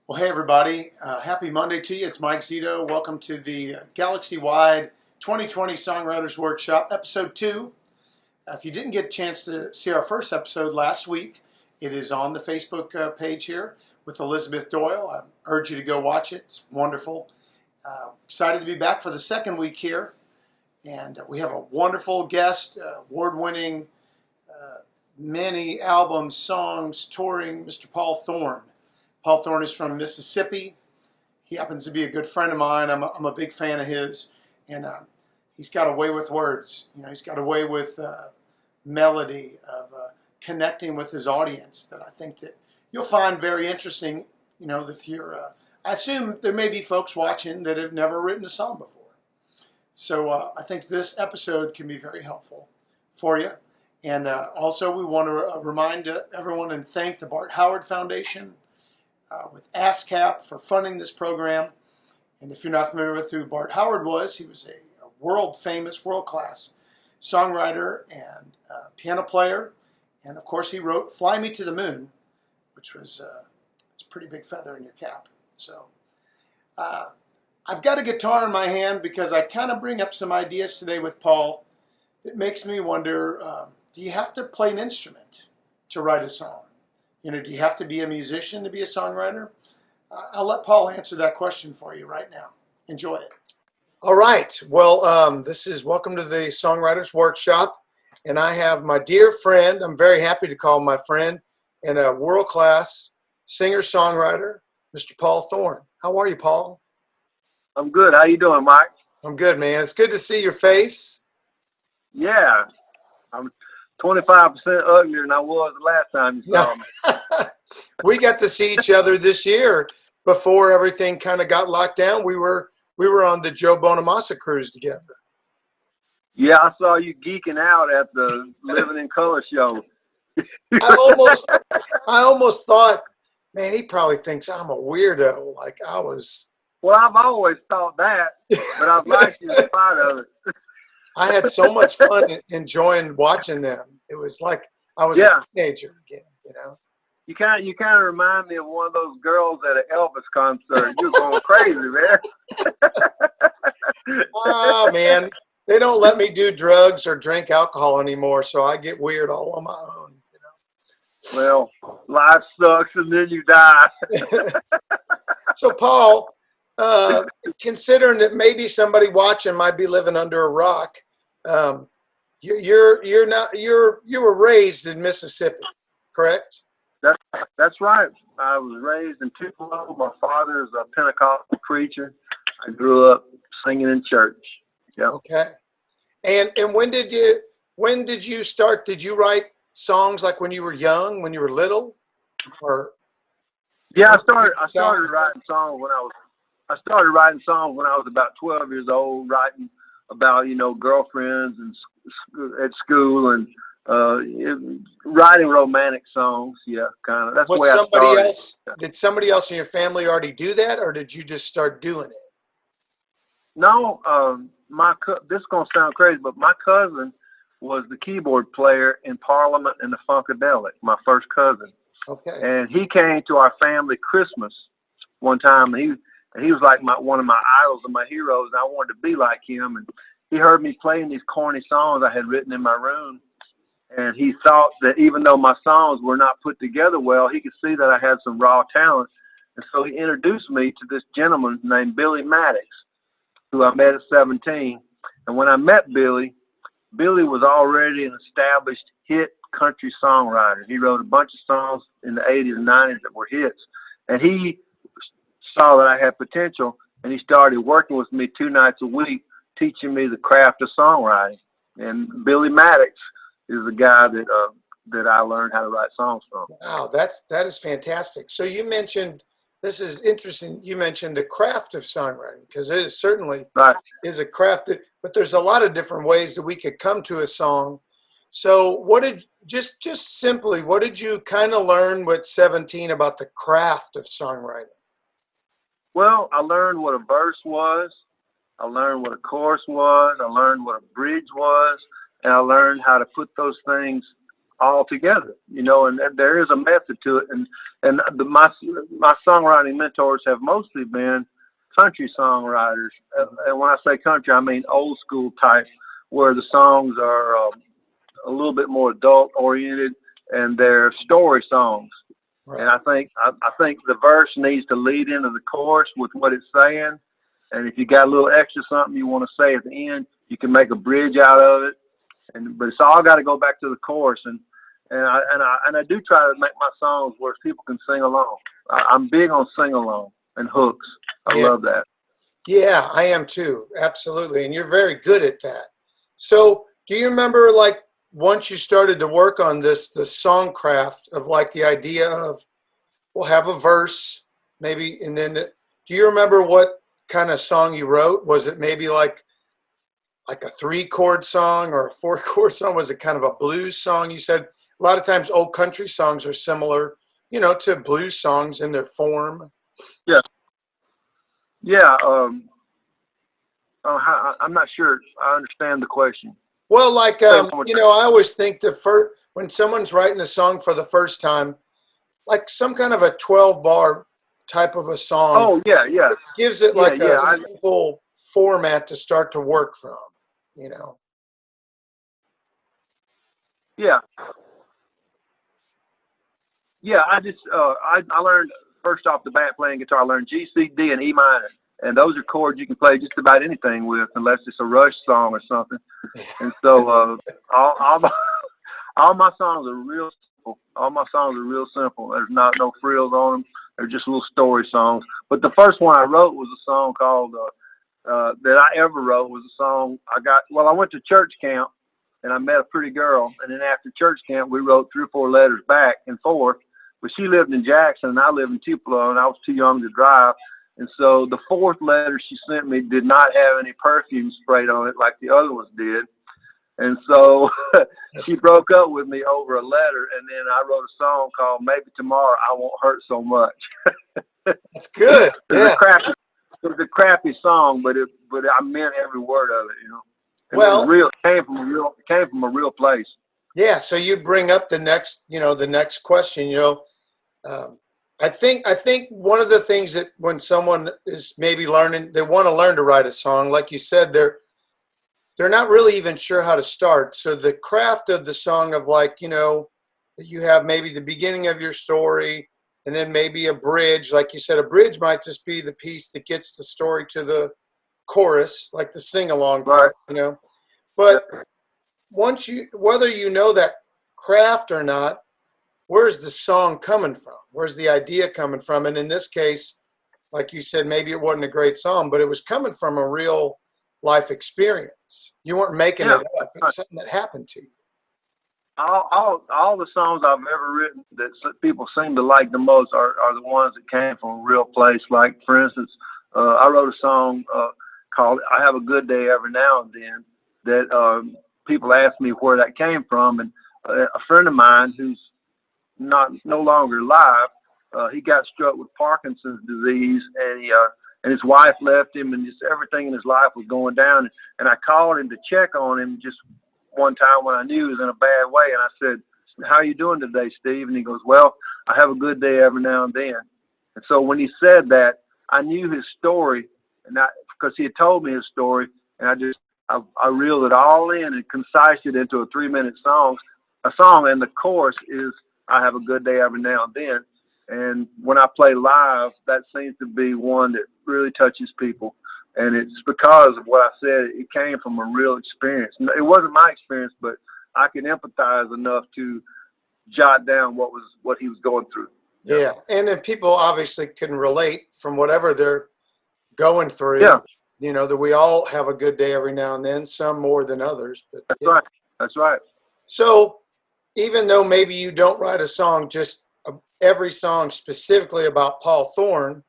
Well, hey everybody, happy Monday to you. It's Mike Zito. Welcome to the Galaxywide 2020 Songwriters Workshop, Episode 2. If you didn't get a chance to see our first episode last week, it is on the Facebook page here with Elizabeth Doyle. I urge you to go watch it. It's wonderful. Excited to be back for the second week here. And we have a wonderful guest, award-winning, many albums, songs, touring, Mr. Paul Thorn. Paul Thorn is from Mississippi. He happens to be a good friend of mine. I'm a big fan of his. And he's got a way with words. You know, he's got a way with melody of connecting with his audience that I think that you'll find very interesting. You know, if you're, I assume there may be folks watching that have never written a song before. So I think this episode can be very helpful for you. And also we want to remind everyone and thank the Bart Howard Foundation with ASCAP for funding this program. And if you're not familiar with who Bart Howard was, he was a world-famous, world-class songwriter and piano player. And of course, he wrote Fly Me to the Moon, which was it's a pretty big feather in your cap. So I've got a guitar in my hand because I kind of bring up some ideas today with Paul that makes me wonder, do you have to play an instrument to write a song? You know, do you have to be a musician to be a songwriter? I'll let Paul answer that question for you right now. Enjoy it. All right. Well, this is welcome to the Songwriters Workshop. And I have my dear friend, I'm very happy to call my friend, and a world-class singer-songwriter, Mr. Paul Thorn. How are you, Paul? I'm good. How you doing, Mike? I'm good, man. It's good to see your face. Yeah. I'm 25% uglier than I was the last time you saw me. We got to see each other this year before everything kind of got locked down. We were on the Joe Bonamassa cruise together. Yeah, I saw you geeking out at the Living in Color show. I almost thought, man, he probably thinks I'm a weirdo. Like I was. Well, I've always thought that, but I've liked you in spite of it. I had so much fun enjoying watching them. It was like I was a teenager again, you know. You kind of remind me of one of those girls at an Elvis concert. You're going crazy, man. Oh, man. They don't let me do drugs or drink alcohol anymore, so I get weird all on my own, you know. Well, life sucks and then you die. So, Paul, considering that maybe somebody watching might be living under a rock, you were raised in Mississippi, correct? That's right. I was raised in Tupelo. My father is a Pentecostal preacher. I grew up singing in church. Yeah. Okay. And when did you start? Did you write songs like when you were young, when you were little, or? Yeah, I started writing songs when I started writing songs when I was about 12 years old, writing about, you know, girlfriends and at school and writing romantic songs. Yeah, kind of. That's the way I started. Did somebody else in your family already do that, or did you just start doing it? No, this is going to sound crazy, but my cousin was the keyboard player in Parliament and the Funkadelic, my first cousin. Okay. And he came to our family Christmas one time, and he was like one of my idols and my heroes, and I wanted to be like him. And he heard me playing these corny songs I had written in my room, and he thought that even though my songs were not put together well, he could see that I had some raw talent. And so he introduced me to this gentleman named Billy Maddox, who I met at 17. And when I met Billy was already an established hit country songwriter. He wrote a bunch of songs in the 80s and 90s that were hits. And he saw that I had potential, and he started working with me 2 nights a week, teaching me the craft of songwriting. And Billy Maddox is the guy that I learned how to write songs from. Wow, that is fantastic. So you mentioned, this is interesting, you mentioned the craft of songwriting, because it is certainly is a craft, but there's a lot of different ways that we could come to a song. So just simply, what did you kind of learn with 17 about the craft of songwriting? Well, I learned what a verse was. I learned what a chorus was. I learned what a bridge was. And I learned how to put those things all together, you know, and there is a method to it. And my songwriting mentors have mostly been country songwriters. And when I say country, I mean old school type, where the songs are a little bit more adult oriented and they're story songs. Right. And I think the verse needs to lead into the chorus with what it's saying. And if you got a little extra something you want to say at the end, you can make a bridge out of it. But it's all got to go back to the chorus. And I do try to make my songs where people can sing along. I'm big on sing along and hooks. I love that. Yeah, I am too. Absolutely. And you're very good at that. So do you remember, like, once you started to work on this, the songcraft of, like, the idea of, we'll have a verse maybe, and then do you remember what kind of song you wrote? Was it maybe like a 3-chord song or a 4-chord song? Was it kind of a blues song? You said a lot of times old country songs are similar, you know, to blues songs in their form. Yeah. Yeah. I'm not sure I understand the question. Well, like, you know, I always think when someone's writing a song for the first time, like some kind of a 12-bar type of a song. Oh, yeah. It gives it like a simple format to start to work from, you know. Yeah. Yeah, I learned, first off the bat playing guitar, I learned G, C, D, and E minor. And those are chords you can play just about anything with, unless it's a Rush song or something. And so all my songs are real simple. All my songs are real simple. There's no frills on them. They're just little story songs. But the first one I wrote was a song called that I ever wrote was a song I went to church camp and I met a pretty girl. And then after church camp, we wrote 3 or 4 letters back and forth. But she lived in Jackson and I live in Tupelo, and I was too young to drive. And so the 4th letter she sent me did not have any perfume sprayed on it like the other ones did. And so she broke up with me over a letter, and then I wrote a song called Maybe Tomorrow I Won't Hurt So Much. That's good. Yeah. It was a crappy song, but I meant every word of it, you know. It came from a real place. Yeah, so you bring up the next question, you know. I think one of the things that when someone is maybe learning, they want to learn to write a song, like you said, they're not really even sure how to start. So the craft of the song of, like, you know, you have maybe the beginning of your story and then maybe a bridge. Like you said, a bridge might just be the piece that gets the story to the chorus, like the sing-along part, you know. But whether you know that craft or not, where's the song coming from? Where's the idea coming from? And in this case, like you said, maybe it wasn't a great song, but it was coming from a real life experience. You weren't making it up. It's something that happened to you. All the songs I've ever written that people seem to like the most are the ones that came from a real place. Like, for instance, I wrote a song called I Have a Good Day Every Now and Then that people ask me where that came from. And a friend of mine who's no longer alive, he got struck with Parkinson's disease, and his wife left him, and just everything in his life was going down. And I called him to check on him just one time when I knew he was in a bad way, and I said, "How are you doing today, Steve?" And he goes, "Well, I have a good day every now and then." And so when he said that, I knew his story, and because he had told me his story, and I reeled it all in and concised it into a 3-minute song, and the chorus is I have a good day every now and then. And when I play live, that seems to be one that really touches people. And it's because of what I said. It came from a real experience. It wasn't my experience, but I can empathize enough to jot down what he was going through. Yeah. And then people obviously can relate from whatever they're going through. Yeah. You know, that we all have a good day every now and then, some more than others. But That's right. That's right. So even though maybe you don't write a song, just every song specifically about Paul Thorn,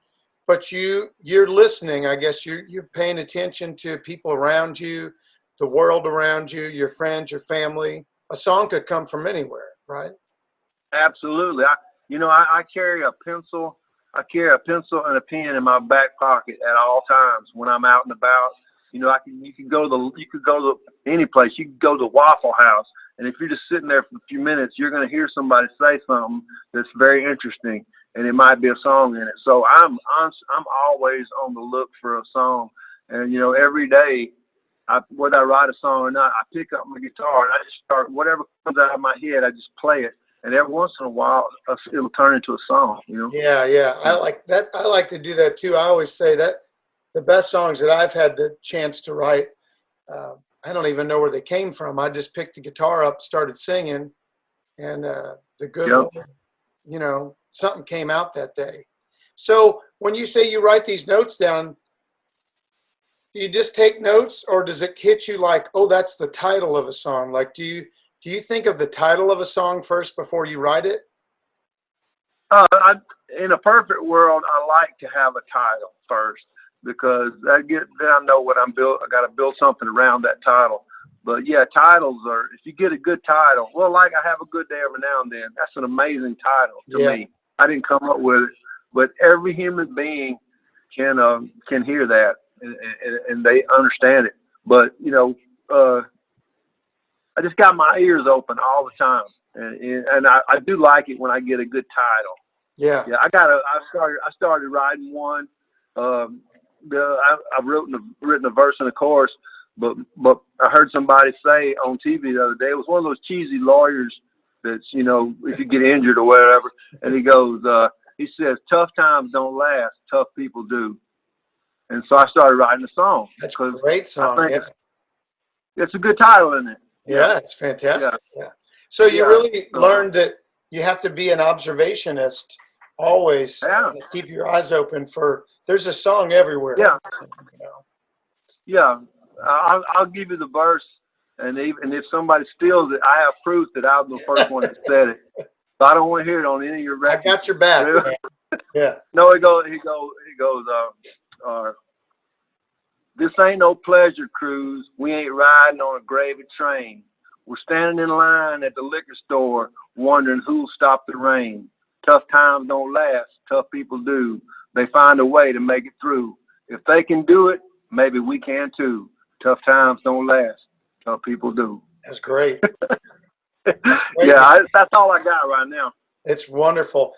but you're listening, I guess you're paying attention to people around you, the world around you, your friends, your family. A song could come from anywhere, right? Absolutely. I carry a pencil. I carry a pencil and a pen in my back pocket at all times when I'm out and about. You could go to any place. You could go to Waffle House, and if you're just sitting there for a few minutes, you're going to hear somebody say something that's very interesting, and it might be a song in it. So I'm always on the look for a song, and every day, whether I write a song or not, I pick up my guitar and I just start whatever comes out of my head. I just play it, and every once in a while, it'll turn into a song. Yeah. I like that. I like to do that too. I always say that the best songs that I've had the chance to write, I don't even know where they came from. I just picked the guitar up, started singing, and the good Lord, something came out that day. So when you say you write these notes down, do you just take notes, or does it hit you like, oh, that's the title of a song? Like, do you think of the title of a song first before you write it? In a perfect world, I like to have a title first, because then I know what I'm built. I got to build something around that title. But yeah, titles are, if you get a good title, well, like I Have a Good Day Every Now and Then, that's an amazing title to me. I didn't come up with it, but every human being can hear that and they understand it. But I just got my ears open all the time, and I do like it when I get a good title. Yeah. I started writing one. I've written a verse and a chorus, but I heard somebody say on TV the other day, it was one of those cheesy lawyers that's, if you get injured or whatever, and he says, tough times don't last, tough people do. And so I started writing a song. That's a great song. It's a good title, isn't it? Yeah, it's fantastic. Yeah. So you really learned that you have to be an observationist always. Keep your eyes open there's a song everywhere. Yeah. Yeah. I'll give you the verse, and if somebody steals it, I have proof that I was the first one that said it. So I don't want to hear it on any of your records. I got your back. Yeah. No, he goes, this ain't no pleasure cruise. We ain't riding on a gravy train. We're standing in line at the liquor store, wondering who'll stop the rain. Tough times don't last. Tough people do. They find a way to make it through. If they can do it, maybe we can too. Tough times don't last. Tough people do. That's great. Yeah, that's all I got right now. It's wonderful.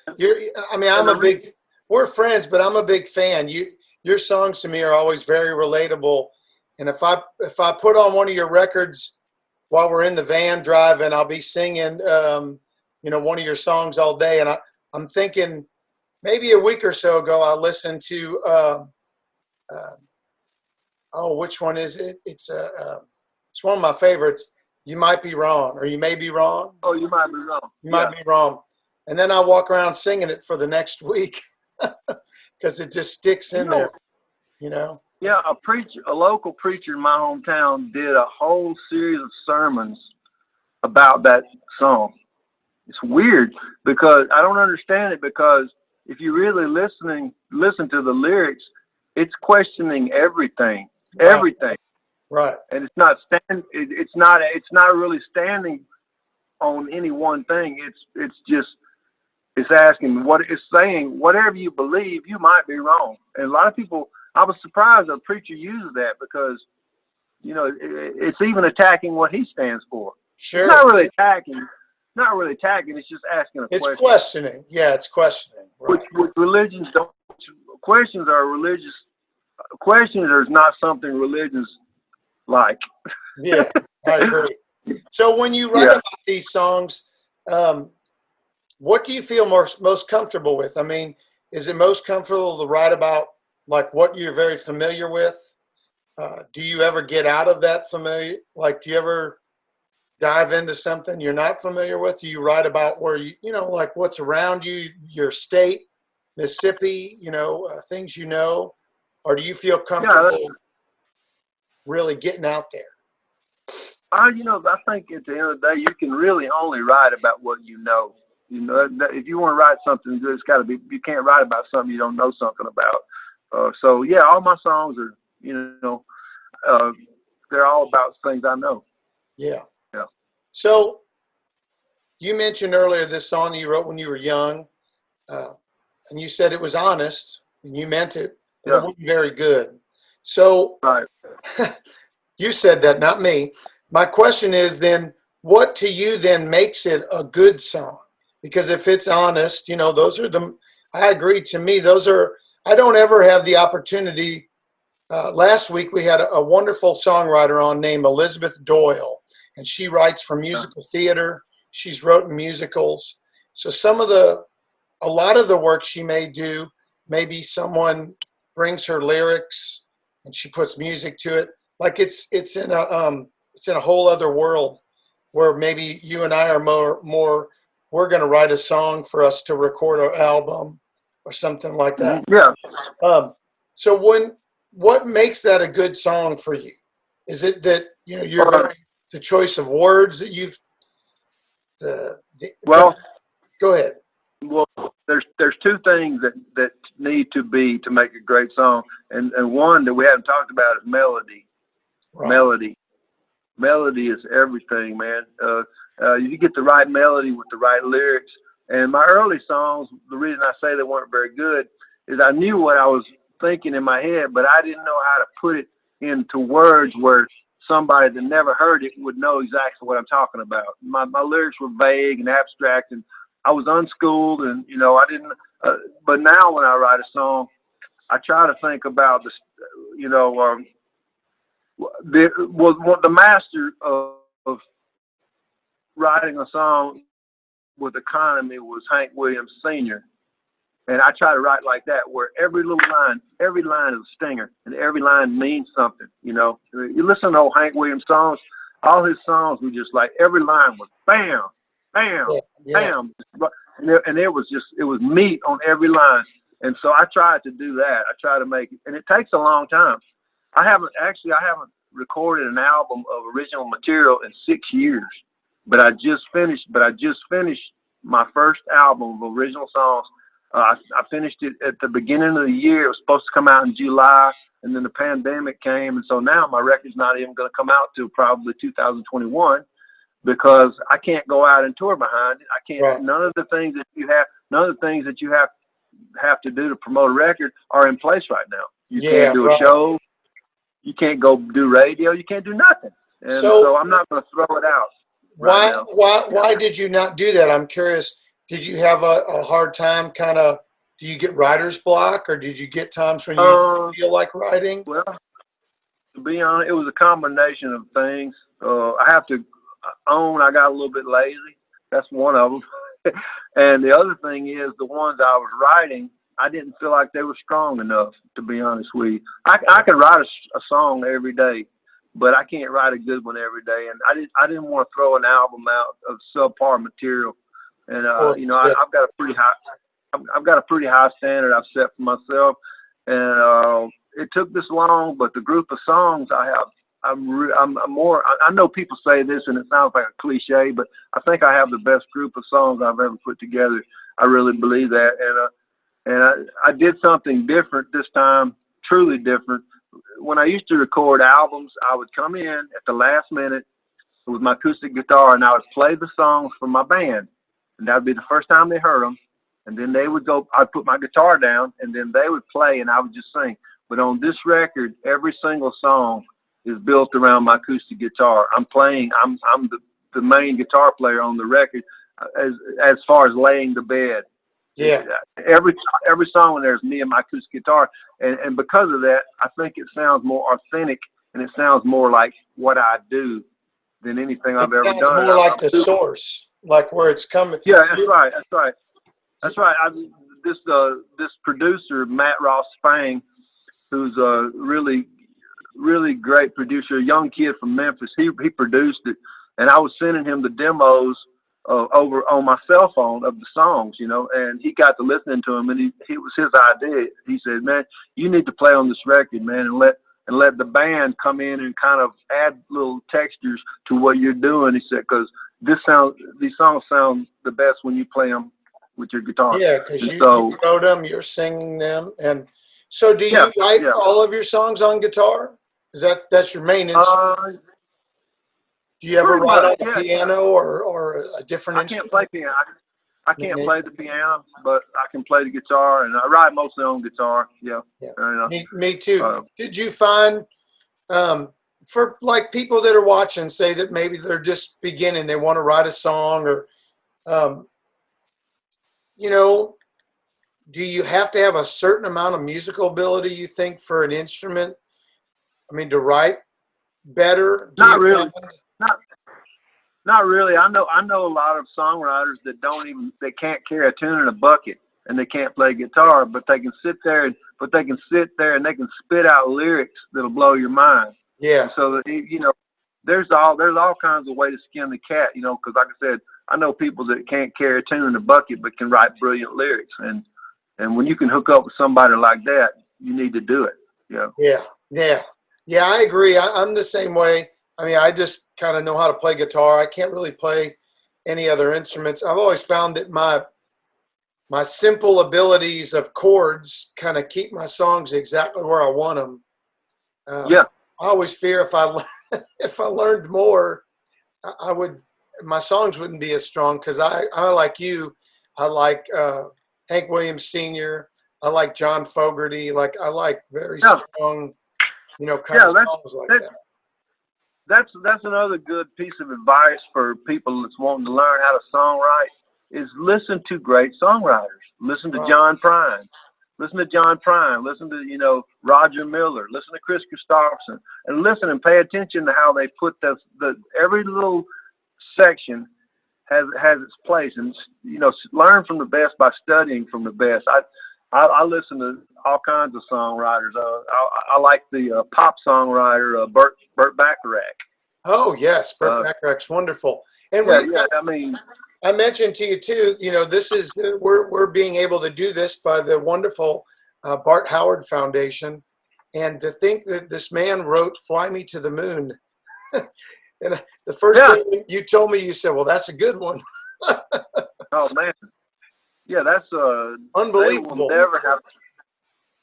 We're friends, but I'm a big fan. Your songs to me are always very relatable. And if I put on one of your records while we're in the van driving, I'll be singing, one of your songs all day. And I'm thinking maybe a week or so ago, I listened to, which one is it? It's one of my favorites. You Might Be Wrong, or You May Be Wrong. Oh, You Might Be Wrong. You Might Be Wrong. And then I walk around singing it for the next week because it just sticks in there, Yeah, a local preacher in my hometown did a whole series of sermons about that song. It's weird because I don't understand it, because if you really listen to the lyrics, it's questioning everything. Right. And it's not really standing on any one thing. It's asking it's saying whatever you believe, you might be wrong. And a lot of people, I was surprised that a preacher uses that, because it's even attacking what he stands for. Sure. It's not really attacking. It's just asking a question. It's questioning. Yeah, it's questioning. Right. Which religions don't. Questions are not something religions like. Yeah, I agree. So when you write about these songs, what do you feel most comfortable with? I mean, is it most comfortable to write about like what you're very familiar with? Do you ever get out of that familiar? Like, do you ever dive into something you're not familiar with? Do you write about where like what's around you, your state, Mississippi, things or do you feel comfortable really getting out there? I think at the end of the day, you can really only write about what you know. If you want to write something good, it's got to be. You can't write about something you don't know something about. So yeah, all my songs are, they're all about things I know. Yeah. Yeah. So you mentioned earlier this song that you wrote when you were young, and you said it was honest and you meant it, but it wasn't very good. So Right. you said that, not me. My question is then, what to you then makes it a good song? Because if it's honest, those are I agree, to me, I don't ever have the opportunity. Last week we had a wonderful songwriter on named Elizabeth Doyle, and she writes for musical theater. She's written musicals. So a lot of the work she may do, maybe someone brings her lyrics and she puts music to it. Like it's in a whole other world where maybe you and I are more we're going to write a song for us to record our album or something like that. Yeah. So what makes that a good song for you? Is it that the choice of words that you've Well, go ahead. Well, there's two things that need to make a great song, and one that we haven't talked about is melody. Right. Melody is everything, man. You get the right melody with the right lyrics. And my early songs, the reason I say they weren't very good is I knew what I was thinking in my head, but I didn't know how to put it into words where somebody that never heard it would know exactly what I'm talking about. My lyrics were vague and abstract, and I was unschooled, and I didn't. But now when I write a song, I try to think about this. The master of writing a song with economy was Hank Williams Sr. And I try to write like that, where every line is a stinger, and every line means something. You listen to old Hank Williams songs, all his songs were just like every line was bam, bam, bam, and it was meat on every line. And so I tried to do that. I try to make it, and it takes a long time. I haven't recorded an album of original material in 6 years, but I just finished my first album of original songs. I finished it at the beginning of the year. It was supposed to come out in July, and then the pandemic came, and so now my record's not even going to come out till probably 2021 because I can't go out and tour behind it. I can't. Right. None of the things that you have to do to promote a record are in place right now. You can't do a show. You can't go do radio. You can't do nothing. And so I'm not going to throw it out. Why did you not do that? I'm curious. Did you have a hard time do you get writer's block, or did you get times when you feel like writing? Well, to be honest, it was a combination of things. I have to own I got a little bit lazy. That's one of them. And the other thing is the ones I was writing, I didn't feel like they were strong enough, to be honest with you. I can write a song every day, but I can't write a good one every day. And I didn't want to throw an album out of subpar material. And I've got a pretty high standard I've set for myself. And it took this long, but the group of songs I have, I'm more. I know people say this, and it sounds like a cliche, but I think I have the best group of songs I've ever put together. I really believe that. And I did something different this time, truly different. When I used to record albums, I would come in at the last minute with my acoustic guitar, and I would play the songs for my band. And that would be the first time they heard them. And then they would go, I'd put my guitar down, and then they would play, and I would just sing. But on this record, every single song is built around my acoustic guitar. I'm the main guitar player on the record as far as laying the bed. Yeah. Every song in there is me and my acoustic guitar. And because of that, I think it sounds more authentic, and it sounds more like what I do than anything I've ever done. It sounds more like the source, like where it's coming. Yeah, that's right. This producer, Matt Ross Spang, who's a really, really great producer, a young kid from Memphis, he produced it, and I was sending him the demos over on my cell phone of the songs, and he got to listening to them, and it was his idea. He said, "Man, you need to play on this record, man, and let the band come in and kind of add little textures to what you're doing." He said, "Because these songs sound the best when you play them with your guitar." Yeah, because you wrote them, you're singing them, and so do you write all of your songs on guitar? Is that's your main instrument? Do you ever write on the piano or a different instrument? I can't play piano. I can't play the piano, but I can play the guitar, and I write mostly on guitar. Yeah. Me too. Did you find for like people that are watching, say that maybe they're just beginning, they want to write a song, or do you have to have a certain amount of musical ability, you think, for an instrument? I mean, to write better? Not really. Not really. I know a lot of songwriters that they can't carry a tune in a bucket, and they can't play guitar, but they can sit there and they can spit out lyrics that'll blow your mind. Yeah. And so that, there's all kinds of ways to skin the cat, because like I said, I know people that can't carry a tune in a bucket but can write brilliant lyrics, and when you can hook up with somebody like that, you need to do it. Yeah, I agree. I'm the same way. I mean, I just kind of know how to play guitar. I can't really play any other instruments. I've always found that my simple abilities of chords kind of keep my songs exactly where I want them. I always fear if I learned more, my songs wouldn't be as strong, because I like you. I like Hank Williams Sr. I like John Fogerty. I like very strong, kind of songs like that. That's another good piece of advice for people that's wanting to learn how to songwrite, is listen to great songwriters. Listen to John Prine. Listen to Roger Miller. Listen to Chris Christopherson, and listen and pay attention to how they put every little section has its place, and learn from the best by studying from the best. I listen to all kinds of songwriters. I like the pop songwriter Burt Bacharach. Oh yes, Burt Bacharach's wonderful. And I mentioned to you too. This is we're being able to do this by the wonderful Bart Howard Foundation, and to think that this man wrote "Fly Me to the Moon." And the first thing you told me, you said, "Well, that's a good one." Oh man. Yeah, that's unbelievable.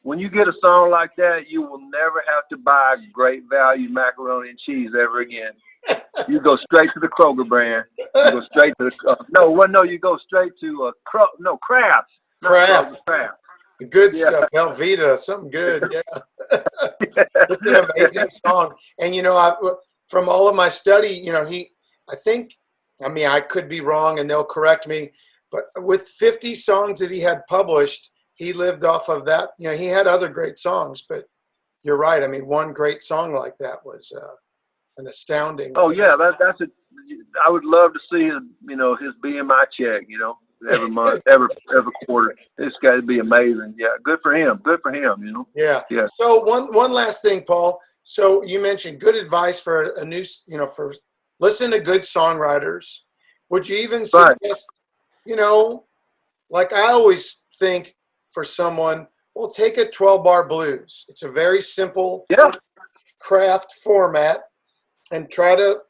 When you get a song like that, you will never have to buy Great Value macaroni and cheese ever again. You go straight to the Kroger brand. You go straight to you go straight to Kraft. Kraft. The good stuff, Velveeta, something good. Yeah, it's an amazing song. And from all of my study, I could be wrong, and they'll correct me. But with 50 songs that he had published, he lived off of that. He had other great songs, but you're right. I mean, one great song like that was an astounding. Oh yeah, that's it. I would love to see his BMI check. Every month, every quarter. It's got to be amazing. Yeah, good for him. Yeah. So one last thing, Paul. So you mentioned good advice for a new, for listen to good songwriters. Would you even suggest? Like I always think for someone, well, take a 12-bar blues. It's a very simple craft format, and try to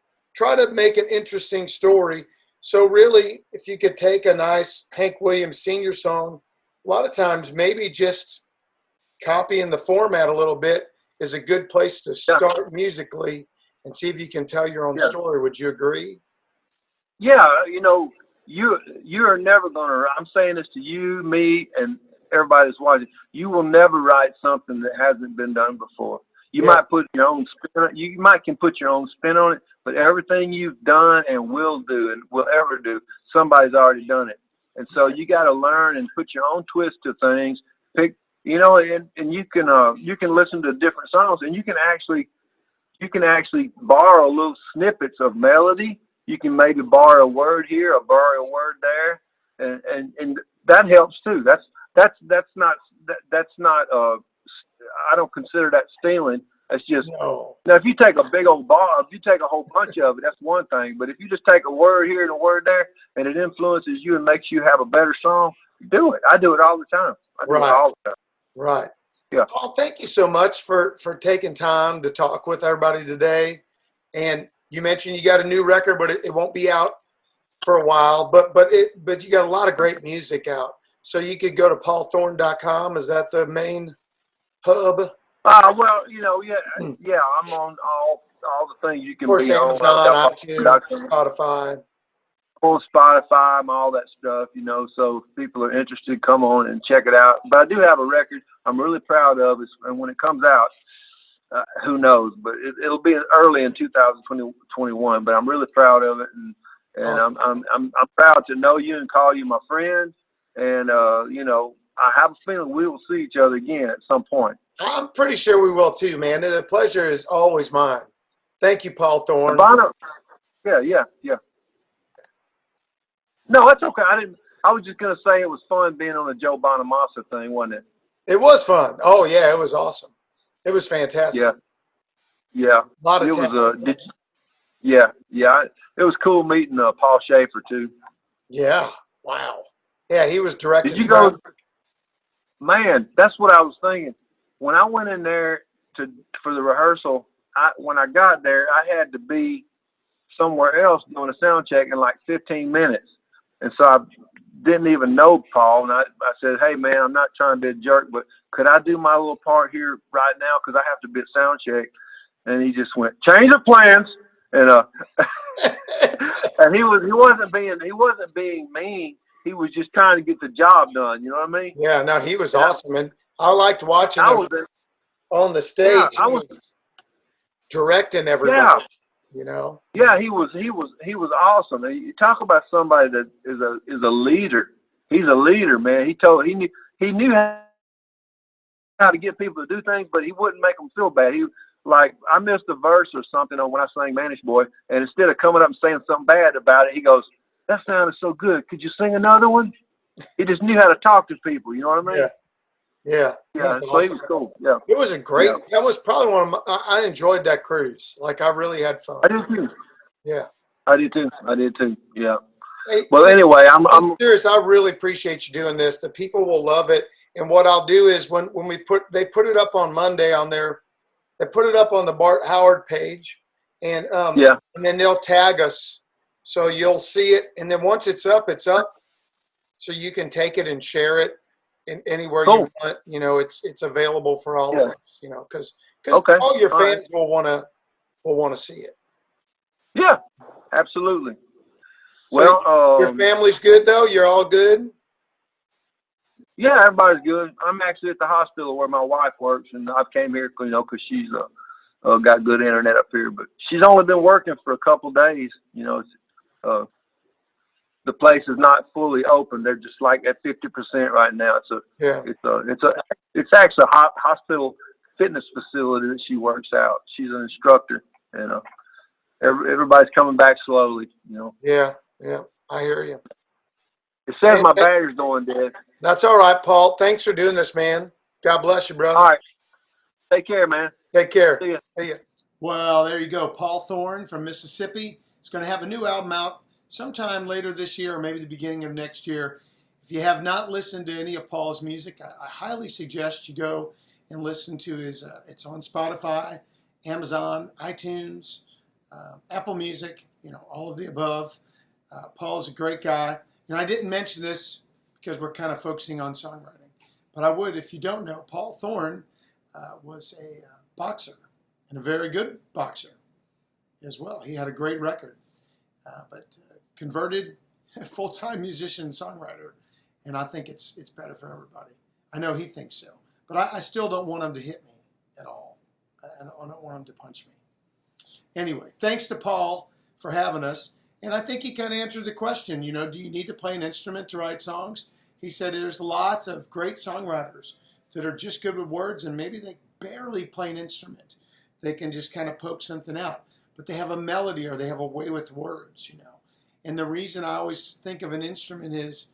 make an interesting story. So really, if you could take a nice Hank Williams Sr. song, a lot of times maybe just copying the format a little bit is a good place to start musically and see if you can tell your own story. Would you agree? Yeah, you are never going to, I'm saying this to you, me, and everybody that's watching, you will never write something that hasn't been done before. You might put your own spin on it. You can put your own spin on it, but everything you've done and will do and will ever do, somebody's already done it. And so you got to learn and put your own twist to things. Pick, and you can listen to different songs, and you can actually borrow little snippets of melody. You can maybe borrow a word here or borrow a word there, and that helps too. That's not I don't consider that stealing. That's just now. If you take a big old bar, if you take a whole bunch of it, that's one thing. But if you just take a word here and a word there, and it influences you and makes you have a better song, do it. I do it all the time. I do it all the time. Right. Yeah. Paul, thank you so much for taking time to talk with everybody today. And you mentioned you got a new record, but it won't be out for a while. But you got a lot of great music out. So you could go to paulthorn.com. Is that the main hub? Well, I'm on all the things you can be on. Amazon, iTunes, Spotify. on Spotify and all that stuff, so if people are interested, come on and check it out. But I do have a record I'm really proud of, and when it comes out, who knows, but it'll be early in 2021, but I'm really proud of it. And awesome. I'm proud to know you and call you my friend. And, I have a feeling we will see each other again at some point. I'm pretty sure we will too, man. The pleasure is always mine. Thank you, Paul Thorn. Yeah. No, that's okay. I was just going to say it was fun being on the Joe Bonamassa thing, wasn't it? It was fun. Oh, yeah, it was awesome. It was fantastic. Yeah. A lot of it was cool meeting Paul Schaefer too. Yeah. Wow. Yeah, he was directing. Did you go? Man, that's what I was thinking. When I went in there for the rehearsal, when I got there, I had to be somewhere else doing a sound check in like 15 minutes. And so I didn't even know Paul. And I said, hey, man, I'm not trying to be a jerk, but could I do my little part here right now? Because I have to be at sound check. And he just went, change of plans. And and he wasn't being mean. He was just trying to get the job done. You know what I mean? Yeah, no, he was awesome. And I liked watching him on the stage. Yeah, he was directing everybody. Yeah. Yeah, he was awesome. And you talk about somebody that is a leader. He's a leader, man. He knew how to get people to do things, but he wouldn't make them feel bad. I missed a verse or something when I sang Manish Boy, and instead of coming up and saying something bad about it, he goes, that sounded so good. Could you sing another one? He just knew how to talk to people. You know what I mean? Yeah. So awesome. He was cool. Yeah. It was that was probably I enjoyed that cruise. Like, I really had fun. I did too. Yeah. I did too. Yeah. Hey, well, anyway, I'm serious. I really appreciate you doing this. The people will love it. And what I'll do is when they put it up on Monday they put it up on the Bart Howard page, and then they'll tag us, so you'll see it. And then once it's up, so you can take it and share it in anywhere you want. It's available for all of us. Because all your fans will want to see it. Yeah, absolutely. So your family's good though. You're all good. Yeah, everybody's good. I'm actually at the hospital where my wife works, and I came here, because she's got good internet up here. But she's only been working for a couple of days. The place is not fully open. They're just like at 50% right now. It's actually a hospital fitness facility that she works out. She's an instructor, and everybody's coming back slowly. Yeah, I hear you. It says my battery's going dead. That's all right, Paul. Thanks for doing this, man. God bless you, brother. All right. Take care, man. Take care. See ya. Well, there you go. Paul Thorn from Mississippi. He's going to have a new album out sometime later this year or maybe the beginning of next year. If you have not listened to any of Paul's music, I highly suggest you go and listen to his, it's on Spotify, Amazon, iTunes, Apple Music, all of the above. Paul's a great guy. And I didn't mention this because we're kind of focusing on songwriting. But I would, if you don't know, Paul Thorn was a boxer, and a very good boxer as well. He had a great record, but converted full-time musician and songwriter, and I think it's better for everybody. I know he thinks so, but I still don't want him to hit me at all. I don't want him to punch me. Anyway, thanks to Paul for having us. And I think he kind of answered the question, do you need to play an instrument to write songs? He said there's lots of great songwriters that are just good with words, and maybe they barely play an instrument. They can just kind of poke something out. But they have a melody or they have a way with words, And the reason I always think of an instrument is,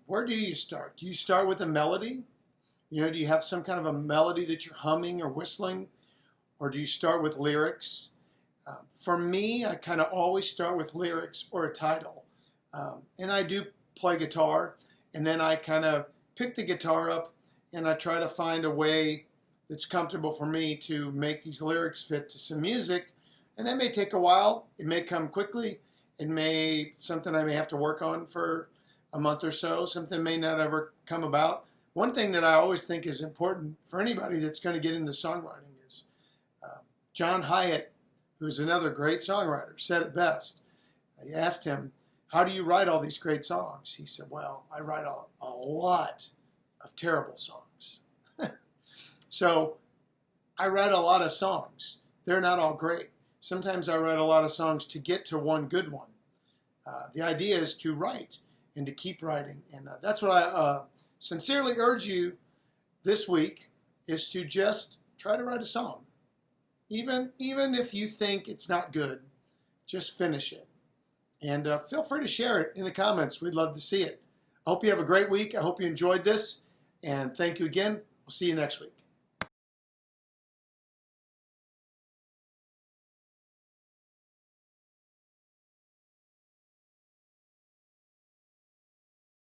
where do you start? Do you start with a melody? Do you have some kind of a melody that you're humming or whistling? Or do you start with lyrics? For me, I kind of always start with lyrics or a title. And I do play guitar, and then I kind of pick the guitar up and I try to find a way that's comfortable for me to make these lyrics fit to some music. And that may take a while. It may come quickly. Something I may have to work on for a month or so. Something may not ever come about. One thing that I always think is important for anybody that's going to get into songwriting is John Hyatt, who's another great songwriter, said it best. I asked him, how do you write all these great songs? He said, well, I write a lot of terrible songs. So I write a lot of songs. They're not all great. Sometimes I write a lot of songs to get to one good one. The idea is to write and to keep writing. And that's what I sincerely urge you this week, is to just try to write a song. Even if you think it's not good, just finish it. And feel free to share it in the comments. We'd love to see it. I hope you have a great week. I hope you enjoyed this. And thank you again. We'll see you next week.